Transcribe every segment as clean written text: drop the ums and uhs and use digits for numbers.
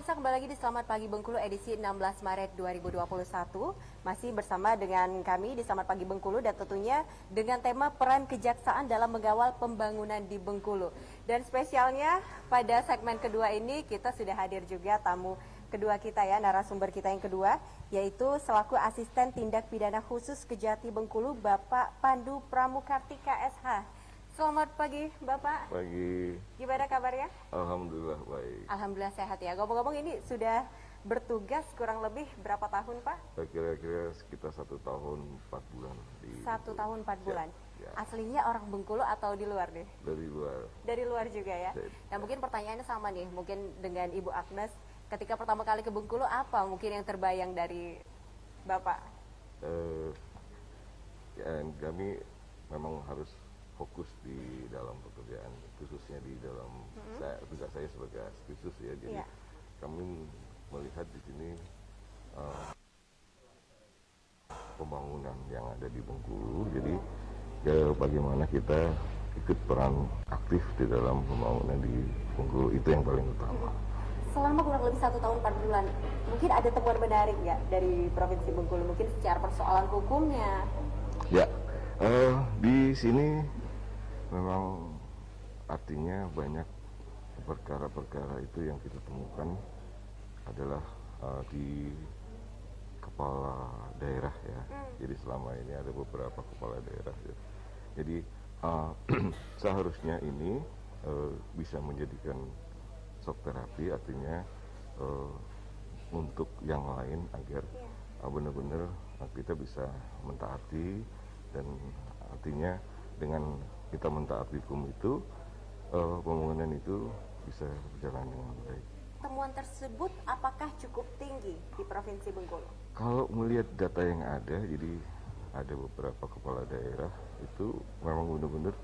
Pemirsa, kembali lagi di Selamat Pagi Bengkulu edisi 16 Maret 2021. Masih bersama dengan kami di Selamat Pagi Bengkulu dan tentunya dengan tema peran kejaksaan dalam mengawal pembangunan di Bengkulu. Dan spesialnya pada segmen kedua ini kita sudah hadir juga tamu kedua kita ya, narasumber kita yang kedua, yaitu selaku Asisten Tindak Pidana Khusus Kejati Bengkulu, Bapak Pandu Pramukartika SH. Selamat pagi Bapak. Pagi. Gimana kabarnya? Alhamdulillah baik. Alhamdulillah sehat ya. Ngomong-ngomong ini sudah bertugas kurang lebih berapa tahun Pak? Kira-kira sekitar 1 tahun 4 bulan. 1 tahun 4 bulan. Ya. Aslinya orang Bengkulu atau di luar nih? Dari luar. Dari luar juga ya. Nah mungkin pertanyaannya sama nih, mungkin dengan Ibu Agnes. Ketika pertama kali ke Bengkulu, apa mungkin yang terbayang dari Bapak? Ya, kami memang harus fokus di dalam pekerjaan, khususnya di dalam tugas saya sebagai khusus ya. Jadi kami melihat di sini pembangunan yang ada di Bengkulu. Jadi bagaimana kita ikut peran aktif di dalam pembangunan di Bengkulu, itu yang paling utama. Selama kurang lebih 1 tahun 4 bulan, mungkin ada temuan menarik nggak dari Provinsi Bengkulu? Mungkin secara persoalan hukumnya? Ya, di sini memang artinya banyak perkara-perkara itu yang kita temukan adalah di kepala daerah ya. Jadi selama ini ada beberapa kepala daerah ya. Jadi seharusnya ini bisa menjadikan shock terapi, artinya untuk yang lain agar benar-benar kita bisa mentaati, dan artinya dengan kita mentaati hukum itu pembangunan itu bisa berjalan dengan baik. Temuan tersebut apakah cukup tinggi di Provinsi Bengkulu? Kalau melihat data yang ada, jadi ada beberapa kepala daerah itu memang benar-benar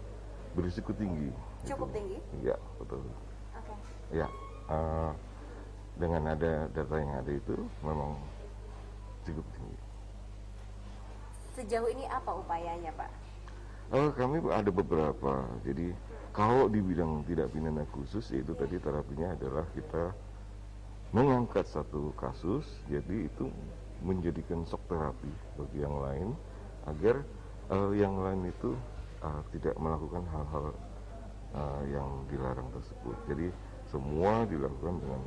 berisiko tinggi. Cukup gitu. tinggi? Iya, betul. Oke. Ya, dengan ada data yang ada itu memang cukup tinggi. Sejauh ini apa upayanya Pak? Kami ada beberapa. Jadi kalau di bidang tindak pidana khusus, yaitu tadi terapinya adalah kita mengangkat satu kasus, jadi itu menjadikan shock terapi bagi yang lain agar yang lain itu tidak melakukan hal-hal yang dilarang tersebut. Jadi semua dilakukan dengan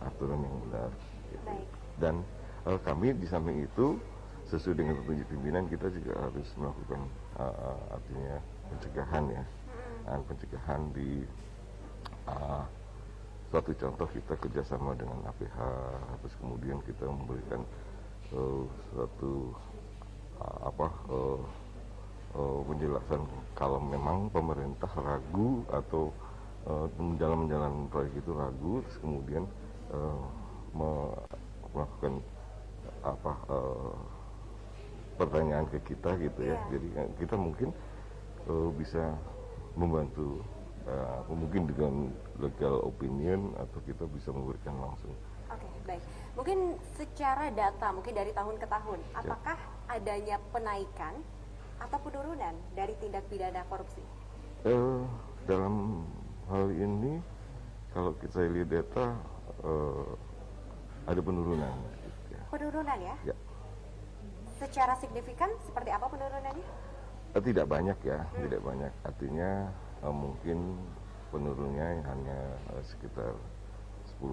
aturan yang benar. Gitu. Dan kami di samping itu, sesuai dengan petunjuk pimpinan, kita juga harus melakukan artinya pencegahan ya. Dan pencegahan di suatu contoh kita kerjasama dengan APH, terus kemudian kita memberikan suatu penjelasan kalau memang pemerintah ragu atau menjalankan proyek itu ragu, terus kemudian melakukan pertanyaan ke kita gitu ya. Jadi kita mungkin bisa membantu mungkin dengan legal opinion, atau kita bisa memberikan langsung. Oke, baik. Mungkin secara data, mungkin dari tahun ke tahun, apakah adanya penaikan atau penurunan dari tindak pidana korupsi? Dalam hal ini, kalau kita lihat data, ada penurunan. Gitu ya. Penurunan ya? Ya. Secara signifikan seperti apa penurunannya? Tidak banyak ya, tidak banyak. Artinya mungkin penurunnya hanya sekitar 10%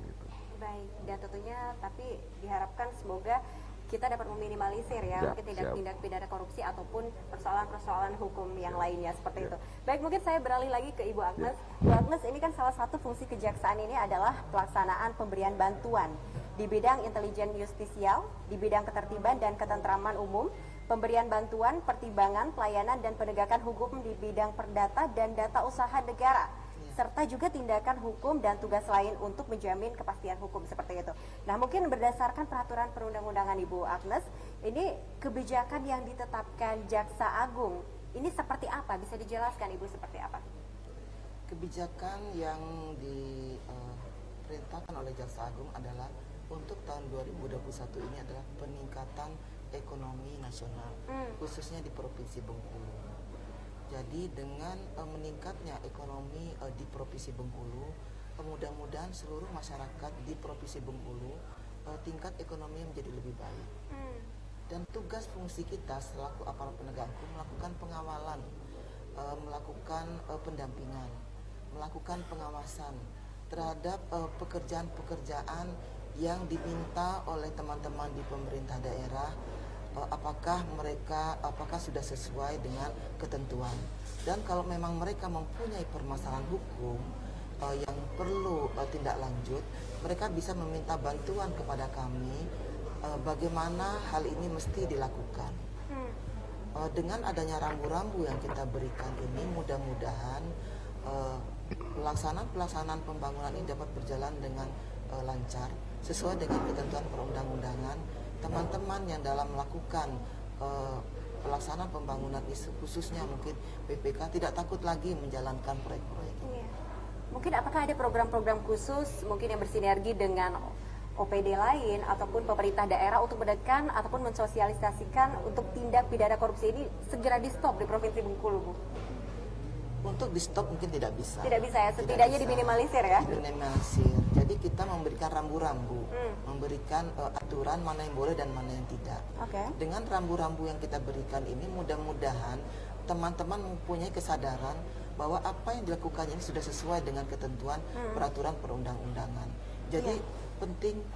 gitu. Baik, dan tentunya tapi diharapkan semoga kita dapat meminimalisir ya mungkin tindak pidana korupsi ataupun persoalan-persoalan hukum yang lainnya seperti itu. Baik, mungkin saya beralih lagi ke Ibu Agnes. Bu Agnes, ini kan salah satu fungsi kejaksaan ini adalah pelaksanaan pemberian bantuan di bidang intelijen justisial, di bidang ketertiban dan ketentraman umum, pemberian bantuan, pertimbangan, pelayanan dan penegakan hukum di bidang perdata dan data usaha negara, serta juga tindakan hukum dan tugas lain untuk menjamin kepastian hukum seperti itu. Nah, mungkin berdasarkan peraturan perundang-undangan Ibu Agnes, ini kebijakan yang ditetapkan Jaksa Agung, ini seperti apa? Bisa dijelaskan Ibu seperti apa? Kebijakan yang diperintahkan oleh Jaksa Agung adalah untuk tahun 2021 ini adalah peningkatan ekonomi nasional, khususnya di Provinsi Bengkulu. Jadi dengan meningkatnya ekonomi di Provinsi Bengkulu, mudah-mudahan seluruh masyarakat di Provinsi Bengkulu tingkat ekonomi menjadi lebih baik. Dan tugas fungsi kita selaku aparat penegak hukum melakukan pengawalan, melakukan pendampingan, melakukan pengawasan terhadap pekerjaan-pekerjaan yang diminta oleh teman-teman di pemerintah daerah, apakah sudah sesuai dengan ketentuan. Dan kalau memang mereka mempunyai permasalahan hukum yang perlu tindak lanjut, mereka bisa meminta bantuan kepada kami bagaimana hal ini mesti dilakukan. Dengan adanya rambu-rambu yang kita berikan ini, mudah-mudahan pelaksanaan pembangunan ini dapat berjalan dengan lancar sesuai dengan ketentuan perundang-undangan. Teman-teman yang dalam melakukan pelaksanaan pembangunan khususnya mungkin BPK tidak takut lagi menjalankan proyek-proyek. Mungkin apakah ada program-program khusus mungkin yang bersinergi dengan OPD lain ataupun pemerintah daerah untuk menekan ataupun mensosialisasikan untuk tindak pidana korupsi ini segera di stop di Provinsi Bengkulu, Bu? Untuk di stop mungkin tidak bisa. Tidak bisa ya, setidaknya diminimalisir ya? Diminimalisir. Jadi kita memberikan rambu-rambu, memberikan aturan mana yang boleh dan mana yang tidak. Dengan rambu-rambu yang kita berikan ini mudah-mudahan teman-teman mempunyai kesadaran bahwa apa yang dilakukan ini sudah sesuai dengan ketentuan peraturan perundang-undangan. Jadi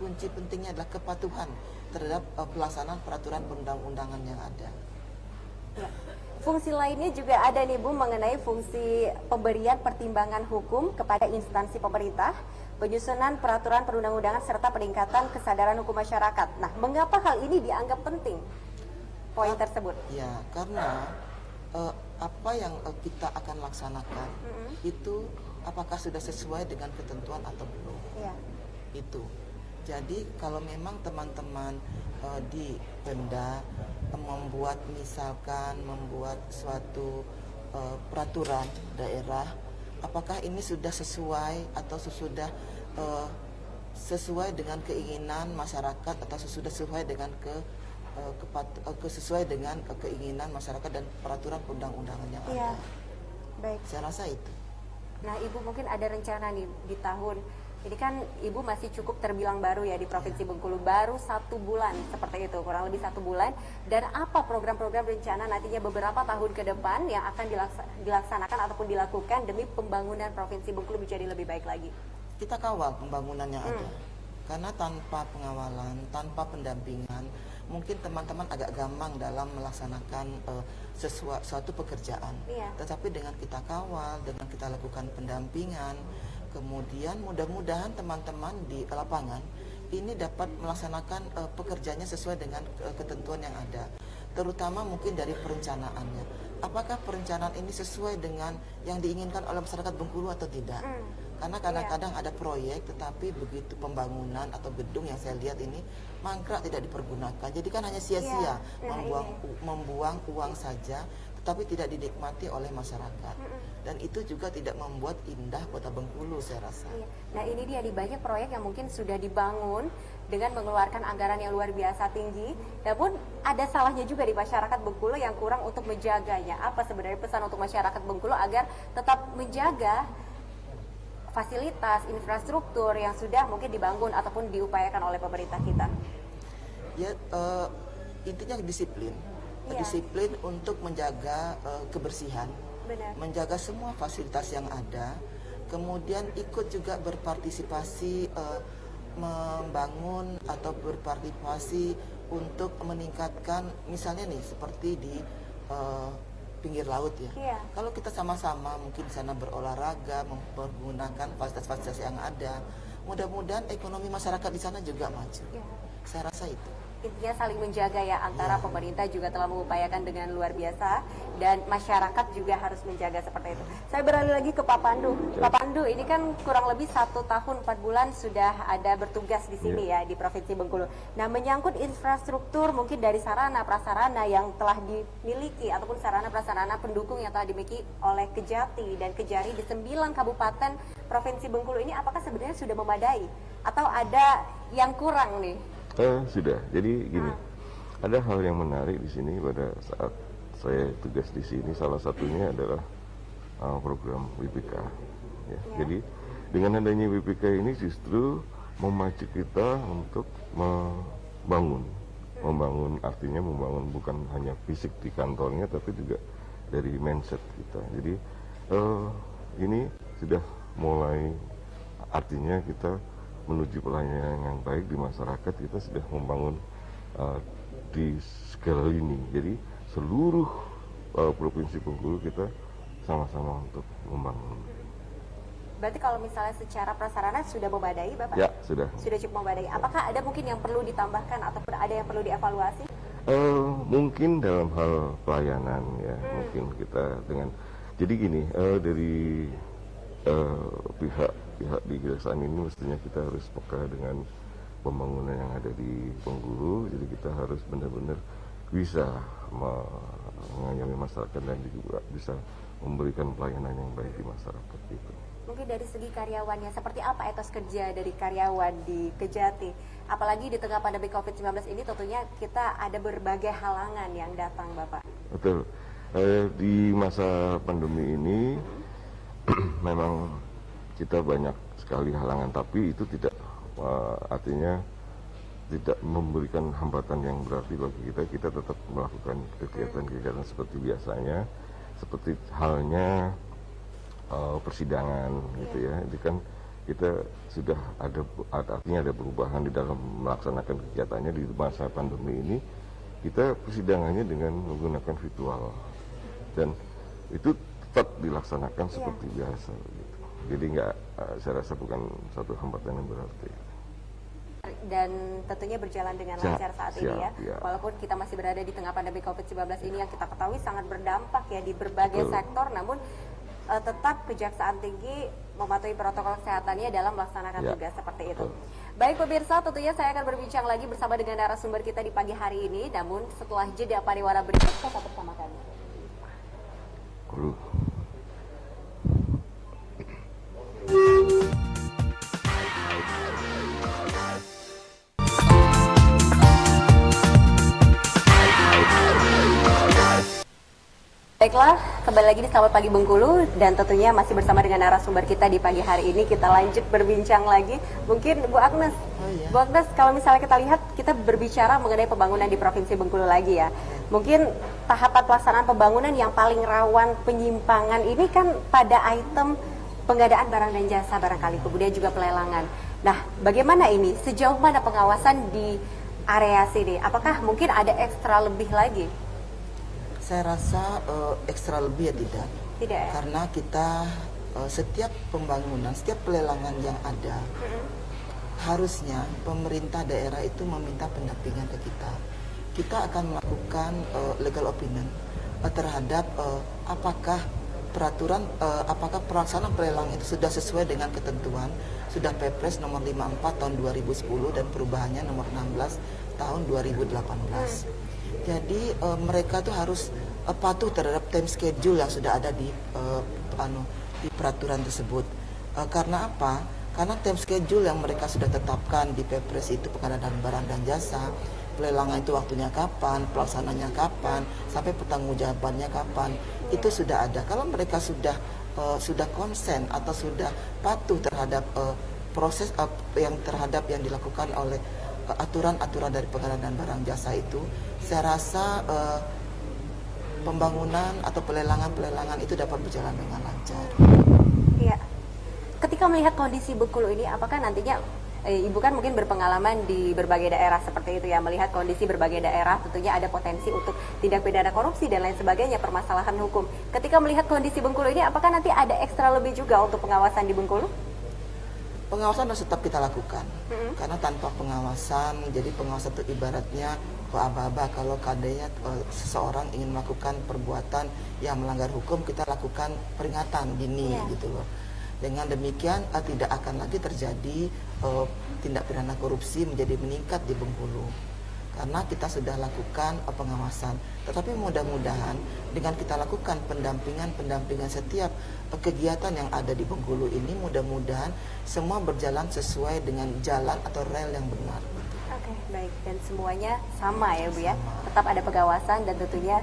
kunci pentingnya adalah kepatuhan terhadap pelaksanaan peraturan perundang-undangan yang ada. Ya. Fungsi lainnya juga ada nih Bu, mengenai fungsi pemberian pertimbangan hukum kepada instansi pemerintah, penyusunan peraturan perundang-undangan serta peningkatan kesadaran hukum masyarakat. Nah, mengapa hal ini dianggap penting? Poin tersebut. Ya, karena apa yang kita akan laksanakan itu apakah sudah sesuai dengan ketentuan atau belum? Ya. Itu. Jadi kalau memang teman-teman di Pemda membuat suatu peraturan daerah, apakah ini sudah sesuai atau sesuai dengan keinginan masyarakat atau sesuai dengan sesuai dengan keinginan masyarakat dan peraturan undang-undangan yang ada. Baik. Saya rasa itu. Nah, Ibu mungkin ada rencana nih di tahun ini, kan Ibu masih cukup terbilang baru ya di Provinsi Bengkulu, baru 1 bulan seperti itu, kurang lebih 1 bulan. Dan apa program-program rencana nantinya beberapa tahun ke depan yang akan dilaksanakan ataupun dilakukan demi pembangunan Provinsi Bengkulu menjadi lebih baik lagi? Kita kawal pembangunan yang ada. Karena tanpa pengawalan, tanpa pendampingan, mungkin teman-teman agak gampang dalam melaksanakan suatu pekerjaan. Tetapi dengan kita kawal, dengan kita lakukan pendampingan, kemudian mudah-mudahan teman-teman di lapangan ini dapat melaksanakan pekerjaannya sesuai dengan ketentuan yang ada. Terutama mungkin dari perencanaannya. Apakah perencanaan ini sesuai dengan yang diinginkan oleh masyarakat Bengkulu atau tidak? Karena kadang-kadang ada proyek tetapi begitu pembangunan atau gedung yang saya lihat ini mangkrak, tidak dipergunakan. Jadi kan hanya sia-sia membuang uang saja tetapi tidak dinikmati oleh masyarakat. Dan itu juga tidak membuat indah Kota Bengkulu, saya rasa. Nah, ini dia di banyak proyek yang mungkin sudah dibangun dengan mengeluarkan anggaran yang luar biasa tinggi, namun ada salahnya juga di masyarakat Bengkulu yang kurang untuk menjaganya. Apa sebenarnya pesan untuk masyarakat Bengkulu agar tetap menjaga fasilitas infrastruktur yang sudah mungkin dibangun ataupun diupayakan oleh pemerintah kita? Ya, intinya disiplin. Disiplin untuk menjaga kebersihan. Benar. Menjaga semua fasilitas yang ada, kemudian ikut juga berpartisipasi membangun atau berpartisipasi untuk meningkatkan, misalnya nih seperti di pinggir laut ya. Kalau kita sama-sama mungkin di sana berolahraga, menggunakan fasilitas-fasilitas yang ada, mudah-mudahan ekonomi masyarakat di sana juga maju. Saya rasa itu. Intinya saling menjaga ya, antara pemerintah juga telah mengupayakan dengan luar biasa dan masyarakat juga harus menjaga seperti itu. Saya beralih lagi ke Pak Pandu. Pak Pandu, ini kan kurang lebih 1 tahun 4 bulan sudah ada bertugas di sini ya di Provinsi Bengkulu. Nah, menyangkut infrastruktur mungkin dari sarana prasarana yang telah dimiliki ataupun sarana prasarana pendukung yang telah dimiliki oleh Kejati dan Kejari di 9 kabupaten Provinsi Bengkulu ini, apakah sebenarnya sudah memadai atau ada yang kurang nih? Sudah. Jadi gini, ada hal yang menarik di sini pada saat saya tugas di sini. Salah satunya adalah program WPK. Jadi dengan adanya BPK ini justru memacu kita untuk membangun artinya membangun bukan hanya fisik di kantornya tapi juga dari mindset kita. Jadi ini sudah mulai, artinya kita menuju pelayanan yang baik di masyarakat. Kita sudah membangun di skala ini. Jadi seluruh provinsi Bengkulu kita sama-sama untuk membangun. Berarti kalau misalnya secara prasarana sudah memadai, Bapak? Ya, sudah. Sudah cukup memadai. Apakah ada mungkin yang perlu ditambahkan ataupun ada yang perlu dievaluasi? Mungkin dalam hal pelayanan ya, mungkin kita dengan, jadi gini, dari pihak di Kejaksaan ini mestinya kita harus peka dengan pembangunan yang ada di Bengkulu. Jadi kita harus benar-benar bisa mengayomi masyarakat dan juga bisa memberikan pelayanan yang baik di masyarakat itu. Mungkin dari segi karyawannya, seperti apa etos kerja dari karyawan di Kejati? Apalagi di tengah pandemi COVID-19 ini tentunya kita ada berbagai halangan yang datang, Bapak. Betul. Di masa pandemi ini memang kita banyak sekali halangan, tapi itu tidak artinya tidak memberikan hambatan yang berarti bagi kita. Kita tetap melakukan kegiatan-kegiatan seperti biasanya, seperti halnya persidangan gitu ya. Jadi kan kita sudah artinya ada perubahan di dalam melaksanakan kegiatannya di masa pandemi ini. Kita persidangannya dengan menggunakan virtual dan itu tetap dilaksanakan seperti biasa gitu. Jadi nggak, saya rasa bukan satu hambatan yang berarti. Dan tentunya berjalan dengan lancar saat ini ya. Walaupun kita masih berada di tengah pandemi COVID-19 ini yang kita ketahui sangat berdampak ya di berbagai sektor, namun tetap Kejaksaan Tinggi mematuhi protokol kesehatannya dalam melaksanakan tugas seperti itu. Baik pemirsa, tentunya saya akan berbincang lagi bersama dengan narasumber kita di pagi hari ini, namun setelah jeda pariwara berikut, tetap bersama kami. Baiklah, kembali lagi di Selamat Pagi Bengkulu dan tentunya masih bersama dengan narasumber kita di pagi hari ini. Kita lanjut berbincang lagi. Mungkin Bu Agnes, Bu Agnes, kalau misalnya kita lihat, kita berbicara mengenai pembangunan di Provinsi Bengkulu lagi ya. Mungkin tahapan pelaksanaan pembangunan yang paling rawan penyimpangan ini kan pada item pengadaan barang dan jasa barangkali, kemudian juga pelelangan. Nah, bagaimana ini? Sejauh mana pengawasan di area sini? Apakah mungkin ada ekstra lebih lagi? Saya rasa ekstra lebih ya tidak. Tidak ya? Karena kita setiap pembangunan, setiap pelelangan yang ada, harusnya pemerintah daerah itu meminta pendampingan ke kita. Kita akan melakukan legal opinion terhadap apakah peraturan, apakah pelaksanaan pelelangan itu sudah sesuai dengan ketentuan, sudah Perpres nomor 54 tahun 2010 dan perubahannya nomor 16 tahun 2018. Jadi mereka tuh harus patuh terhadap time schedule yang sudah ada di peraturan tersebut. Karena apa? Karena time schedule yang mereka sudah tetapkan di Perpres itu pengadaan barang dan jasa, pelelangan itu waktunya kapan, pelaksananya kapan, sampai pertanggungjawabannya kapan, itu sudah ada. Kalau mereka sudah konsen atau sudah patuh terhadap proses yang dilakukan oleh aturan-aturan dari pengadaan barang jasa itu, saya rasa pembangunan atau pelelangan itu dapat berjalan dengan lancar. Iya. Ketika melihat kondisi Bengkulu ini, apakah nantinya Ibu kan mungkin berpengalaman di berbagai daerah seperti itu ya, melihat kondisi berbagai daerah tentunya ada potensi untuk tindak pidana korupsi dan lain sebagainya, permasalahan hukum. Ketika melihat kondisi Bengkulu ini, apakah nanti ada ekstra lebih juga untuk pengawasan di Bengkulu? Pengawasan harus tetap kita lakukan, karena tanpa pengawasan, jadi pengawasan itu ibaratnya aba-aba. Kalau kadanya seseorang ingin melakukan perbuatan yang melanggar hukum, kita lakukan peringatan dini gitu loh. Dengan demikian tidak akan lagi terjadi tindak pidana korupsi menjadi meningkat di Bengkulu, karena kita sudah lakukan pengawasan. Tetapi mudah-mudahan dengan kita lakukan pendampingan setiap kegiatan yang ada di Bengkulu ini, mudah-mudahan semua berjalan sesuai dengan jalan atau rel yang benar. Oke, baik. Dan semuanya sama ya Bu ya? Tetap ada pengawasan dan tentunya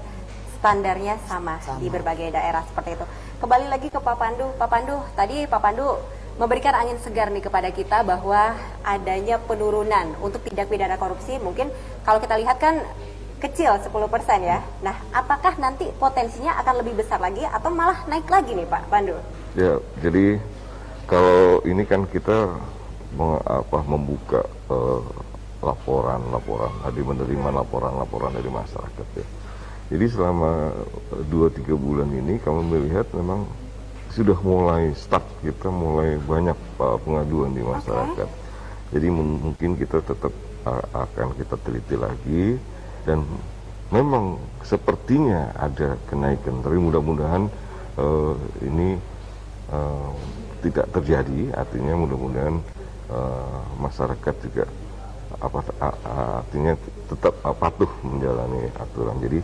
standarnya sama di berbagai daerah seperti itu. Kembali lagi ke Pak Pandu. Pak Pandu, tadi Pak Pandu memberikan angin segar nih kepada kita bahwa adanya penurunan untuk tindak pidana korupsi. Mungkin kalau kita lihat kan kecil 10% ya. Nah, apakah nanti potensinya akan lebih besar lagi atau malah naik lagi nih Pak Pandu? Ya, jadi kalau ini kan kita membuka laporan, menerima laporan dari masyarakat ya. Jadi selama 2-3 bulan ini kami melihat memang sudah mulai start, kita mulai banyak pengaduan di masyarakat. Jadi mungkin kita tetap akan kita teliti lagi, dan memang sepertinya ada kenaikan, tapi mudah-mudahan ini tidak terjadi. Artinya mudah-mudahan masyarakat juga artinya tetap patuh menjalani aturan. Jadi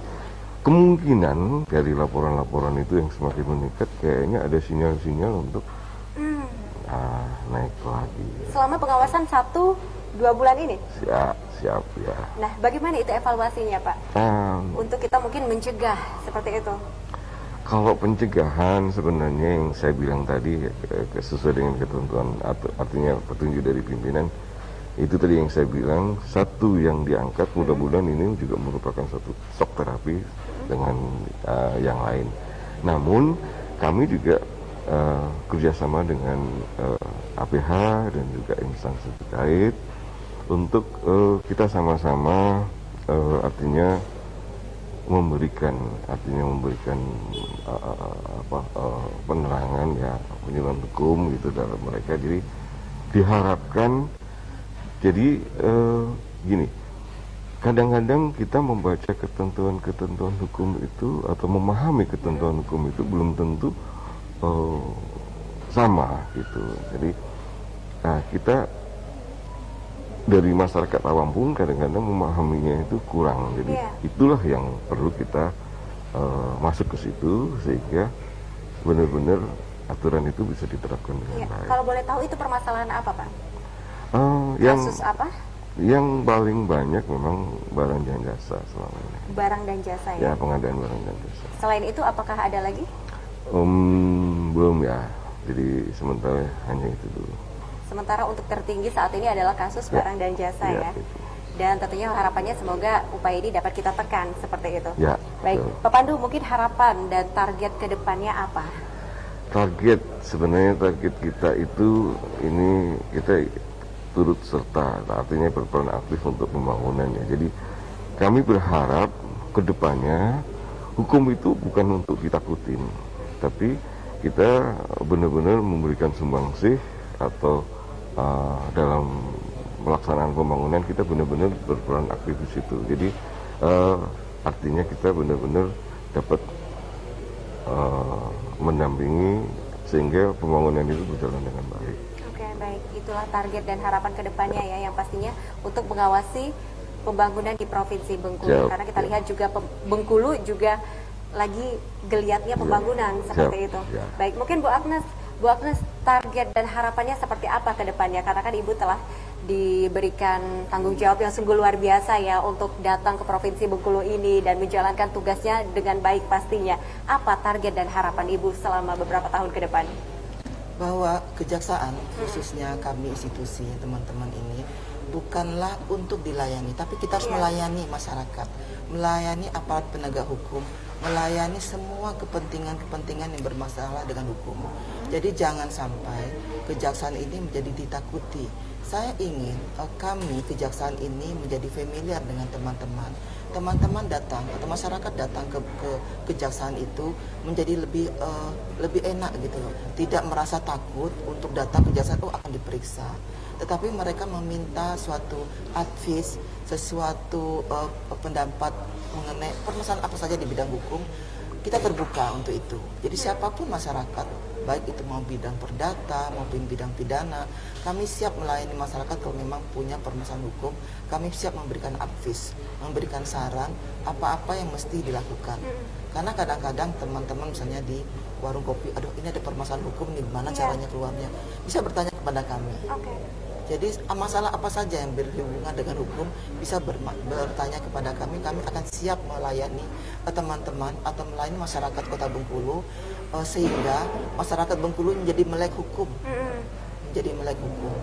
kemungkinan dari laporan-laporan itu yang semakin meningkat, kayaknya ada sinyal-sinyal untuk naik lagi. Selama pengawasan 1-2 bulan ini? Siap ya. Nah, bagaimana itu evaluasinya Pak? Untuk kita mungkin mencegah seperti itu? Kalau pencegahan sebenarnya yang saya bilang tadi sesuai dengan ketentuan, artinya petunjuk dari pimpinan, itu tadi yang saya bilang, satu yang diangkat mudah-mudahan ini juga merupakan satu shock terapi dengan yang lain. Namun kami juga kerjasama dengan APH dan juga instansi terkait untuk kita sama-sama artinya memberikan penerangan ya, penyuluhan hukum gitu dalam mereka. Jadi diharapkan, jadi gini, kadang-kadang kita membaca ketentuan-ketentuan hukum itu atau memahami ketentuan hukum itu belum tentu sama gitu. Jadi kita dari masyarakat awam pun kadang-kadang memahaminya itu kurang. Jadi itulah yang perlu kita masuk ke situ sehingga benar-benar aturan itu bisa diterapkan dengan baik. Kalau boleh tahu itu permasalahan apa Pak? Kasus apa? Yang paling banyak memang barang dan jasa selama ini. Barang dan jasa ya? Ya, pengadaan barang dan jasa. Selain itu apakah ada lagi? Belum ya, jadi sementara hanya itu dulu. Sementara untuk tertinggi saat ini adalah kasus barang dan jasa ya? Itu. Dan tentunya harapannya semoga upaya ini dapat kita tekan seperti itu. Ya. Baik, Pak Pandu, mungkin harapan dan target ke depannya apa? Sebenarnya target kita itu, ini kita turut serta, artinya berperan aktif untuk pembangunannya. Jadi kami berharap ke depannya hukum itu bukan untuk ditakutin, tapi kita benar-benar memberikan sumbangsih atau dalam pelaksanaan pembangunan kita benar-benar berperan aktif di situ. Jadi artinya kita benar-benar dapat mendampingi sehingga pembangunan itu berjalan dengan baik. Oke, baik. Itulah target dan harapan ke depannya ya, yang pastinya untuk mengawasi pembangunan di Provinsi Bengkulu. Karena kita lihat juga Bengkulu juga lagi geliatnya pembangunan seperti itu. Baik, mungkin Bu Agnes, target dan harapannya seperti apa ke depannya? Karena kan Ibu telah diberikan tanggung jawab yang sungguh luar biasa ya untuk datang ke Provinsi Bengkulu ini dan menjalankan tugasnya dengan baik pastinya. Apa target dan harapan Ibu selama beberapa tahun ke depan? Bahwa kejaksaan, khususnya kami institusi teman-teman ini, bukanlah untuk dilayani, tapi kita harus melayani masyarakat, melayani aparat penegak hukum, melayani semua kepentingan-kepentingan yang bermasalah dengan hukum. Jadi jangan sampai kejaksaan ini menjadi ditakuti. Saya ingin kami kejaksaan ini menjadi familiar dengan teman-teman. Teman-teman datang atau masyarakat datang ke kejaksaan itu menjadi lebih enak gitu loh. Tidak merasa takut untuk datang ke kejaksaan akan diperiksa. Tetapi mereka meminta suatu advice, sesuatu pendapat mengenai permasalahan apa saja di bidang hukum. Kita terbuka untuk itu. Jadi siapapun masyarakat, baik itu mau bidang perdata maupun bidang pidana, kami siap melayani masyarakat kalau memang punya permasalahan hukum. Kami siap memberikan advice, memberikan saran apa-apa yang mesti dilakukan. Karena kadang-kadang teman-teman misalnya di warung kopi, aduh ini ada permasalahan hukum nih, gimana caranya keluarnya, bisa bertanya kepada kami. Jadi masalah apa saja yang berhubungan dengan hukum bisa bertanya kepada kami. Kami akan siap melayani teman-teman atau melayani masyarakat Kota Bengkulu sehingga masyarakat Bengkulu menjadi melek hukum. jadi melek hukum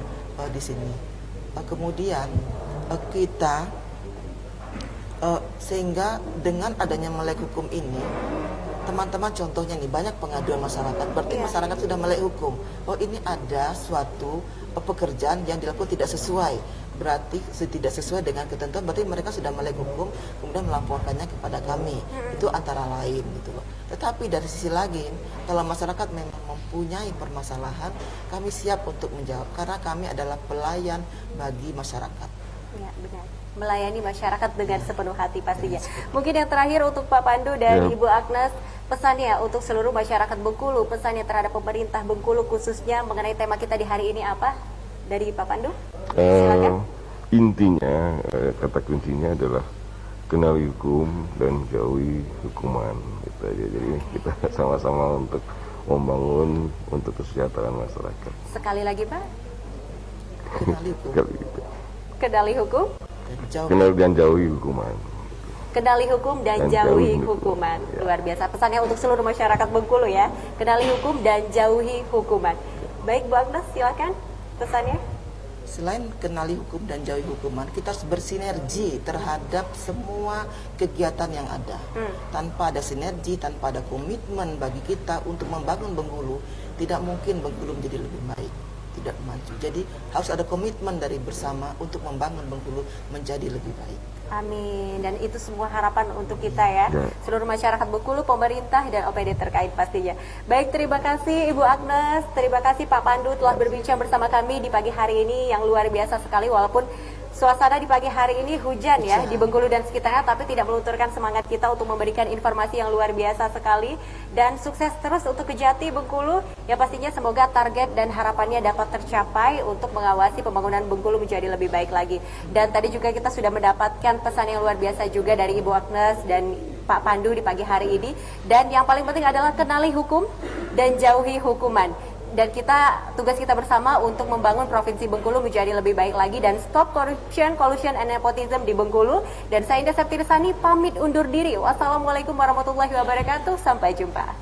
di sini. Kemudian kita sehingga dengan adanya melek hukum ini, teman-teman contohnya nih banyak pengaduan masyarakat, berarti masyarakat sudah melek hukum. Oh ini ada suatu pekerjaan yang dilakukan tidak sesuai, berarti tidak sesuai dengan ketentuan, berarti mereka sudah melek hukum, kemudian melaporkannya kepada kami. Itu antara lain gitu loh. Tetapi dari sisi lain, kalau masyarakat memang mempunyai permasalahan, kami siap untuk menjawab karena kami adalah pelayan bagi masyarakat. Ya, benar. Melayani masyarakat dengan sepenuh hati pastinya. Mungkin yang terakhir untuk Pak Pandu dan Ibu Agnes, pesannya untuk seluruh masyarakat Bengkulu, pesannya terhadap pemerintah Bengkulu khususnya mengenai tema kita di hari ini apa? Dari Pak Pandu? Silakan. Intinya, kata kuncinya adalah kenali hukum dan jauhi hukuman. Gitu aja. Jadi kita sama-sama untuk membangun untuk kesejahteraan masyarakat. Sekali lagi Pak. Kenali hukum. Kendali hukum, kenali dan jauhi hukuman. kendali hukum dan jauhi hukuman. Luar biasa pesannya untuk seluruh masyarakat Bengkulu ya. Kendali hukum dan jauhi hukuman. Baik Bu Agnes, silakan pesannya. Selain kenali hukum dan jauhi hukuman, kita harus bersinergi terhadap semua kegiatan yang ada. Tanpa ada sinergi, tanpa ada komitmen bagi kita untuk membangun Bengkulu, tidak mungkin Bengkulu menjadi lebih baik, tidak maju. Jadi harus ada komitmen dari bersama untuk membangun Bengkulu menjadi lebih baik. Amin. Dan itu semua harapan untuk kita ya, seluruh masyarakat Bengkulu, pemerintah dan OPD terkait pastinya. Baik, terima kasih Ibu Agnes, terima kasih Pak Pandu telah berbincang bersama kami di pagi hari ini yang luar biasa sekali. Walaupun suasana di pagi hari ini hujan ya di Bengkulu dan sekitarnya, tapi tidak melunturkan semangat kita untuk memberikan informasi yang luar biasa sekali. Dan sukses terus untuk Kejati Bengkulu, ya pastinya semoga target dan harapannya dapat tercapai untuk mengawasi pembangunan Bengkulu menjadi lebih baik lagi. Dan tadi juga kita sudah mendapatkan pesan yang luar biasa juga dari Ibu Agnes dan Pak Pandu di pagi hari ini. Dan yang paling penting adalah kenali hukum dan jauhi hukuman. Dan tugas kita bersama untuk membangun Provinsi Bengkulu menjadi lebih baik lagi dan stop corruption, collusion, and nepotism di Bengkulu. Dan saya Indah Septirsani pamit undur diri. Wassalamualaikum warahmatullahi wabarakatuh. Sampai jumpa.